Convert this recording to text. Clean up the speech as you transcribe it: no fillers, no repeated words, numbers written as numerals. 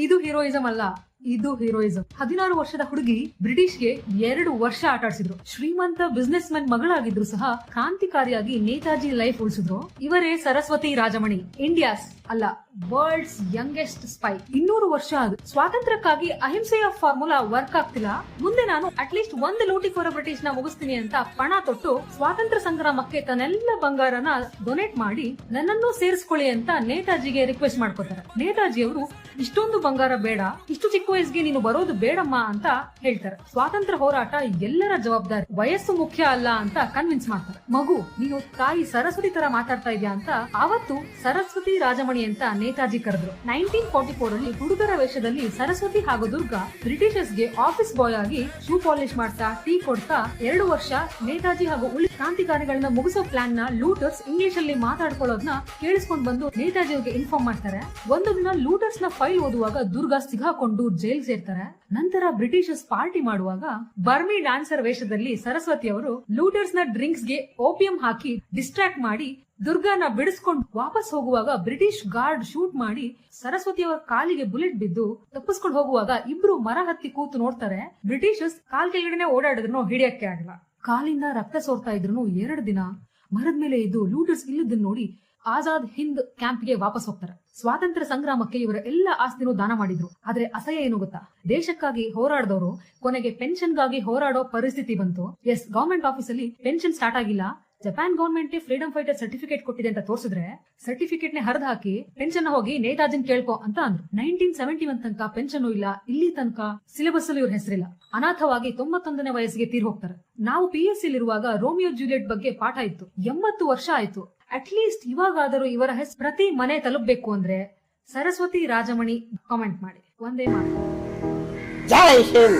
ಇದು ಹೀರೋಯಿಸಂ ಅಲ್ಲ, ಇದು ಹೀರೋಯಿಸಂ. 16 ವರ್ಷದ ಹುಡುಗಿ ಬ್ರಿಟಿಷ್ಗೆ 2 ವರ್ಷ ಆಟ ಆಡಿಸಿದ್ರು. ಶ್ರೀಮಂತ ಬಿಸ್ನೆಸ್ ಮ್ಯಾನ್ ಮಗಳಾಗಿದ್ರು ಸಹ ಕ್ರಾಂತಿಕಾರಿಯಾಗಿ ನೇತಾಜಿ ಲೈಫ್ ಉಳಿಸಿದ್ರು. ಇವರೇ ಸರಸ್ವತಿ ರಾಜಮಣಿ, ಇಂಡಿಯಾಸ್ ಅಲ್ಲ ವರ್ಲ್ಡ್ಸ್ ಯಂಗೆಸ್ಟ್ ಸ್ಪೈ. 200 ವರ್ಷ ಆದ ಸ್ವಾತಂತ್ರ್ಯಕ್ಕಾಗಿ ಅಹಿಂಸೆಯ ಫಾರ್ಮುಲಾ ವರ್ಕ್ ಆಗ್ತಿಲ್ಲ, ಮುಂದೆ ನಾನು ಅಟ್ಲೀಸ್ಟ್ ಒಂದು ಲೂಟಿ ಫಾರ್ ಬ್ರಿಟಿಷ್ ನ ಮುಗಿಸ್ತೀನಿ ಅಂತ ಪಣ ತೊಟ್ಟು ಸ್ವಾತಂತ್ರ್ಯ ಸಂಗ್ರಾಮಕ್ಕೆ ತನ್ನೆಲ್ಲ ಬಂಗಾರನ ಡೊನೇಟ್ ಮಾಡಿ ನನ್ನನ್ನು ಸೇರಿಸ್ಕೊಳ್ಳಿ ಅಂತ ನೇತಾಜಿಗೆ ರಿಕ್ವೆಸ್ಟ್ ಮಾಡ್ಕೋತಾರೆ. ನೇತಾಜಿ ಅವರು ಇಷ್ಟೊಂದು ಬಂಗಾರ ಬೇಡ, ಇಷ್ಟು ಚಿಕ್ಕ ವಯಸ್ಸಿಗೆ ನೀನು ಬರೋದು ಬೇಡಮ್ಮ ಅಂತ ಹೇಳ್ತಾರೆ. ಸ್ವಾತಂತ್ರ್ಯ ಹೋರಾಟ ಎಲ್ಲರ ಜವಾಬ್ದಾರಿ, ವಯಸ್ಸು ಮುಖ್ಯ ಅಲ್ಲ ಅಂತ ಕನ್ವಿನ್ಸ್ ಮಾಡ್ತಾರೆ. ಮಗು, ನೀನು ತಾಯಿ ಸರಸ್ವತಿ ತರ ಮಾತಾಡ್ತಾ ಇದೆಯಾ ಅಂತ ಆವತ್ತು ಸರಸ್ವತಿ ರಾಜಮಣಿ ಅಂತ ನೇತಾಜಿ ಕರೆದ್ರು. 1944 ಅಲ್ಲಿ ಹುಡುಗರ ವೇಷದಲ್ಲಿ ಸರಸ್ವತಿ ಹಾಗೂ ದುರ್ಗಾ ಬ್ರಿಟಿಷರ್ಸ್ಗೆ ಆಫೀಸ್ ಬಾಯ್ ಆಗಿ ಶೂ ಪಾಲಿಶ್ ಮಾಡ್ತಾ ಟೀ ಕೊಡ್ತಾ 2 ವರ್ಷ ನೇತಾಜಿ ಹಾಗೂ ಉಳಿದ ಕ್ರಾಂತಿಕಾರಿಗಳನ್ನ ಮುಗಿಸೋ ಪ್ಲಾನ್ ನ ಲೂಟರ್ಸ್ ಇಂಗ್ಲಿಷ್ ಅಲ್ಲಿ ಮಾತಾಡ್ಕೊಳ್ಳೋದನ್ನ ಕೇಳಿಸ್ಕೊಂಡ್ ಬಂದು ನೇತಾಜಿ ಅವ್ರಿಗೆ ಇನ್ಫಾರ್ಮ್ ಮಾಡ್ತಾರೆ. ಒಂದು ದಿನ ಲೂಟರ್ಸ್ ನ ಫೈಲ್ ಓದುವಾಗ ದುರ್ಗಾ ಸಿಗಾಕೊಂಡು ಜೈಲ್ ಸೇರ್ತಾರೆ. ನಂತರ ಬ್ರಿಟಿಷರ್ಸ್ ಪಾರ್ಟಿ ಮಾಡುವಾಗ ಬರ್ಮಿ ಡ್ಯಾನ್ಸರ್ ವೇಷದಲ್ಲಿ ಸರಸ್ವತಿ ಅವರು ಲೂಟರ್ಸ್ ನ ಡ್ರಿಂಕ್ಸ್ ಗೆ ಓಪಿಯಂ ಹಾಕಿ ಡಿಸ್ಟ್ರಾಕ್ಟ್ ಮಾಡಿ ದುರ್ಗಾನ ಬಿಡಿಸ್ಕೊಂಡು ವಾಪಸ್ ಹೋಗುವಾಗ ಬ್ರಿಟಿಷ್ ಗಾರ್ಡ್ ಶೂಟ್ ಮಾಡಿ ಸರಸ್ವತಿ ಅವರ ಕಾಲಿಗೆ ಬುಲೆಟ್ ಬಿದ್ದು ತಪ್ಪಿಸ್ಕೊಂಡು ಹೋಗುವಾಗ ಇಬ್ರು ಮರ ಹತ್ತಿ ಕೂತು ನೋಡ್ತಾರೆ. ಬ್ರಿಟಿಷರ್ಸ್ ಕಾಲ್ ಕೆಳಗಡೆ ಓಡಾಡಿದ್ರು ಹಿಡಿಯಕ್ಕೆ ಆಗಲ್ಲ. ಕಾಲಿಂದ ರಕ್ತ ಸೋರ್ತಾ ಇದ್ರು. 2 ದಿನ ಮರದ ಮೇಲೆ ಇದ್ದು ಲೂಟರ್ಸ್ ಇಲ್ಲದನ್ನ ನೋಡಿ ಆಜಾದ್ ಹಿಂದ್ ಕ್ಯಾಂಪ್ಗೆ ವಾಪಸ್ ಹೋಗ್ತಾರೆ. ಸ್ವಾತಂತ್ರ್ಯ ಸಂಗ್ರಾಮಕ್ಕೆ ಇವರ ಎಲ್ಲ ಆಸ್ತಿನೂ ದಾನ ಮಾಡಿದ್ರು. ಆದ್ರೆ ಅಸಹ್ಯ ಏನು ಗೊತ್ತಾ, ದೇಶಕ್ಕಾಗಿ ಹೋರಾಡಿದವರು ಕೊನೆಗೆ ಪೆನ್ಷನ್ಗಾಗಿ ಹೋರಾಡೋ ಪರಿಸ್ಥಿತಿ ಬಂತು. ಎಸ್, ಗವರ್ಮೆಂಟ್ ಆಫೀಸ್ ಅಲ್ಲಿ ಪೆನ್ಷನ್ ಸ್ಟಾರ್ಟ್ ಆಗಿಲ್ಲ. Japan government freedom fighter certificate ಕೊಟ್ಟಿದೆ ಅಂತ ತೋರಿಸಿದ್ರೆ ಸರ್ಟಿಫಿಕೇಟ್ ನೇ ಹರಿದು ಹಾಕಿ ಪೆನ್ಷನ್ ಹೋಗಿ ನೇತಾಜಿನ್ ಕೇಳ್ಕೊ ಅಂತ ಅಂದ್ರು. 1971 ತನಕ ಪೆನ್ಷನ್ ಇಲ್ಲ, ಇಲ್ಲಿ ತನಕ ಸಿಲೆಬಸ್ ಅಲ್ಲಿ ಇವ್ರ ಹೆಸರಿಲ್ಲ. ಅನಾಥವಾಗಿ 91ನೇ ವಯಸ್ಸಿಗೆ ತೀರ್ ಹೋಗ್ತಾರೆ. ನಾವು PSC ಇರುವಾಗ ರೋಮಿಯೋ ಜೂಲಿಯಟ್ ಬಗ್ಗೆ ಪಾಠ ಇತ್ತು. 80 ವರ್ಷ ಆಯ್ತು. ಅಟ್ಲೀಸ್ಟ್ ಇವಾಗಾದರೂ ಇವರ ಹೆಸರು ಪ್ರತಿ ಮನೆ ತಲುಪಬೇಕು ಅಂದ್ರೆ ಸರಸ್ವತಿ ರಾಜಮಣಿ ಕಾಮೆಂಟ್ ಮಾಡಿ. ಒಂದೇ ಮಾತು. ಜೈ ಹಿಂದ್.